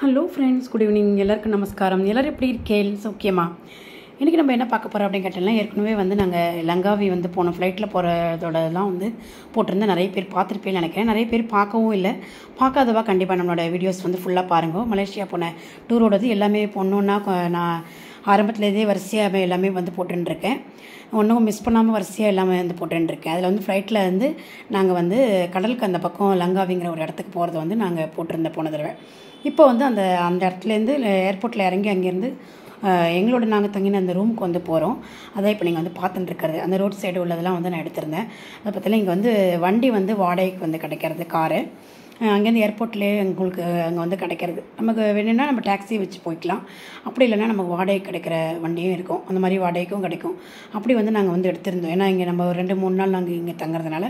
Hello friends, good evening. எல்லாருக்கும் நமஸ்காரம். எல்லோரும் எப்படி இருக்கேள்? ஓகேம்மா. இன்றைக்கி நம்ம என்ன பார்க்க போகிறோம் அப்படின்னு கேட்டோம்னா, ஏற்கனவே நாங்கள் லங்காவி போனோம். ஃப்ளைட்டில் போகிறதோடலாம் போட்டிருந்தேன். நிறைய பேர் பார்த்துருப்பேன்னு நினைக்கிறேன். நிறைய பேர் பார்க்கவும் இல்லை. பார்க்காதவா கண்டிப்பாக நம்மளோட வீடியோஸ் ஃபுல்லாக பாருங்கள். மலேசியா போன டூரோடது எல்லாமே போடணுன்னா நான் ஆரம்பத்துலேருந்தே வரிசையாக எல்லாமே போட்டுருக்கேன். ஒன்றும் மிஸ் பண்ணாமல் வரிசையாக எல்லாமே போட்டுருக்கேன். அதில் ஃப்ளைட்டில் நாங்கள் கடலுக்கு அந்த பக்கம் லங்காவிங்கிற ஒரு இடத்துக்கு போகிறது நாங்கள் போட்டிருந்தேன் போன தடவை. இப்போ அந்த அந்த இடத்துலேருந்து ஏர்போர்ட்டில் இறங்கி அங்கேருந்து எங்களோட நாங்கள் தங்கின அந்த ரூமுக்கு போகிறோம். அதான் இப்போ நீங்கள் பார்த்துட்டுருக்கிறது. அந்த ரோட் சைடு உள்ளதெல்லாம் நான் எடுத்திருந்தேன். அதை பற்றிலாம் இங்கே வண்டி வாடகைக்கு கிடைக்கிறது காரு. அங்கேருந்து ஏர்போர்ட்லேயே உங்களுக்கு அங்கே கிடைக்கிறது. நமக்கு வேணும்னா நம்ம டாக்ஸி வச்சு போய்க்கலாம். அப்படி இல்லைன்னா நமக்கு வாடகைக்கு கிடைக்கிற வண்டியும் இருக்கும். அந்த மாதிரி வாடகைக்கும் கிடைக்கும். அப்படி நாங்கள் எடுத்திருந்தோம். ஏன்னா இங்கே நம்ம 2-3 நாள் நாங்கள் இங்கே தங்குறதுனால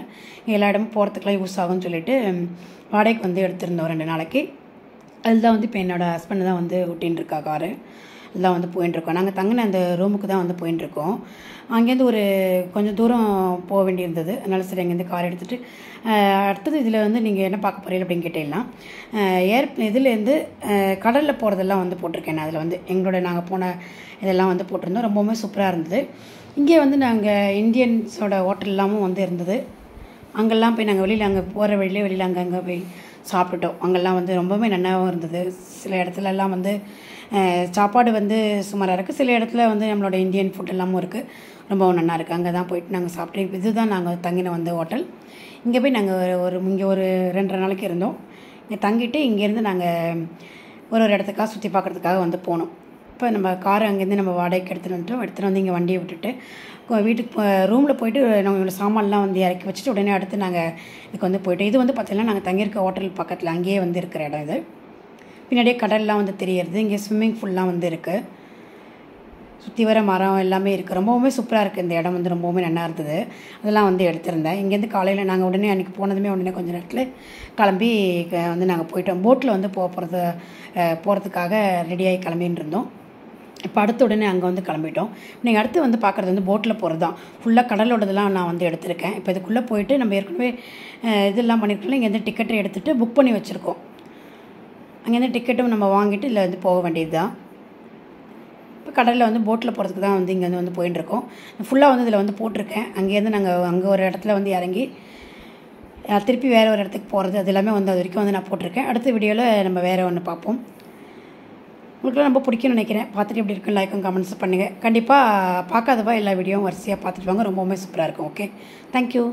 எல்லா இடமும் போகிறதுக்குலாம் யூஸ் ஆகும்னு சொல்லிட்டு வாடகைக்கு எடுத்திருந்தோம் 2 நாளைக்கு. அதுதான் இப்போ என்னோடய ஹஸ்பண்ட் தான் ஓட்டின்னு இருக்கா காரு. எல்லாம் போயின்ட்டுருக்கோம். நாங்கள் தங்கின அந்த ரூமுக்கு தான் போயின்ட்டுருக்கோம். அங்கேருந்து ஒரு கொஞ்சம் தூரம் போக வேண்டியிருந்தது. அதனால சரி அங்கேருந்து கார் எடுத்துகிட்டு அடுத்தது இதில் நீங்கள் என்ன பார்க்க போகிறீங்க அப்படின்னு கேட்டீங்கன்னா, இதுலேருந்து கடலில் போகிறதெல்லாம் போட்டிருக்கேன். நான் அதில் எங்களோட நாங்கள் போன இதெல்லாம் போட்டிருந்தோம். ரொம்பவுமே சூப்பராக இருந்தது. இங்கே நாங்கள் இந்தியன்ஸோட ஹோட்டல்லாமும் இருந்தது. அங்கெல்லாம் போய் நாங்கள் வெளியில் அங்கே போகிற வெளியில் அங்கே போய் சாப்பிட்டுட்டோம். அங்கெல்லாம் ரொம்பவுமே நல்லாவும் இருந்தது. சில இடத்துலலாம் சாப்பாடு சுமாராக இருக்குது. சில இடத்துல நம்மளோட இந்தியன் ஃபுட் எல்லாமும் இருக்குது. ரொம்பவும் நல்லா இருக்குது. அங்கே தான் போயிட்டு நாங்கள் சாப்பிட்டு இதுதான் நாங்கள் தங்கின ஹோட்டல். இங்கே போய் நாங்கள் இங்கே ஒரு 2.5 நாளைக்கு இருந்தோம். இங்கே தங்கிட்டு இங்கேருந்து நாங்கள் ஒரு இடத்துக்காக சுற்றி பார்க்குறதுக்காக போனோம். இப்போ நம்ம காரை அங்கேருந்து நம்ம வாடகைக்கு எடுத்துகிட்டு இங்கே வண்டியை விட்டுட்டு வீட்டுக்கு ரூமில் போயிட்டு நாங்கள் சாமான்லாம் இறக்கி வச்சுட்டு உடனே அடுத்து நாங்கள் இதுக்கு போயிட்டு இது பார்த்தீங்கன்னா நாங்கள் தங்கியிருக்க ஹோட்டல் பக்கத்தில் அங்கேயே இருக்கிற இடம் இது. பின்னாடியே கடல்லாம் தெரியறது. இங்கே ஸ்விம்மிங் ஃபூல்லாம் இருக்குது. சுற்றி வர மரம் எல்லாமே இருக்குது. ரொம்பவுமே சூப்பராக இருக்குது. இந்த இடம் ரொம்பவுமே நல்லா இருந்தது. அதெல்லாம் எடுத்திருந்தேன். இங்கேருந்து காலையில் நாங்கள் உடனே அன்றைக்கி போனதுமே உடனே கொஞ்சம் நேரத்தில் கிளம்பி நாங்கள் போயிட்டோம். போட்டில் போகிறதுக்காக ரெடியாகி கிளம்பின்னு இருந்தோம். இப்போ அடுத்த உடனே அங்கே கிளம்பிட்டோம். நீங்கள் அடுத்து பார்க்குறது போட்டில் போகிறது தான். ஃபுல்லாக கடலோடதெல்லாம் நான் எடுத்திருக்கேன். இப்போ இதுக்குள்ளே போயிட்டு நம்ம ஏற்கனவே இதெல்லாம் பண்ணியிருக்கோம். இங்கேருந்து டிக்கெட்டை எடுத்துகிட்டு புக் பண்ணி வச்சுருக்கோம். அங்கேருந்து டிக்கெட்டும் நம்ம வாங்கிட்டு இதில் போக வேண்டியது தான். இப்போ கடலில் போட்டில் போகிறதுக்கு தான் இங்கே போயின்ட்டுருக்கோம். ஃபுல்லாக இதில் போட்டிருக்கேன். அங்கேருந்து நாங்கள் அங்கே ஒரு இடத்துல இறங்கி திருப்பி வேறு ஒரு இடத்துக்கு போகிறது அது எல்லாமே அது வரைக்கும் நான் போட்டிருக்கேன். அடுத்த வீடியோவில் நம்ம வேறு ஒன்று பார்ப்போம். உங்களுக்குலாம் ரொம்ப பிடிக்கும்னு நினைக்கிறேன். பார்த்துட்டு எப்படி இருக்குன்னு லைக்கும் கமெண்ட்ஸ் பண்ணுங்கள். கண்டிப்பாக பார்க்காதவா எல்லா வீடியோவும் வரிசையாக பார்த்துட்டு வாங்க. ரொம்பவுமே சூப்பராக இருக்கும். Okay, thank you.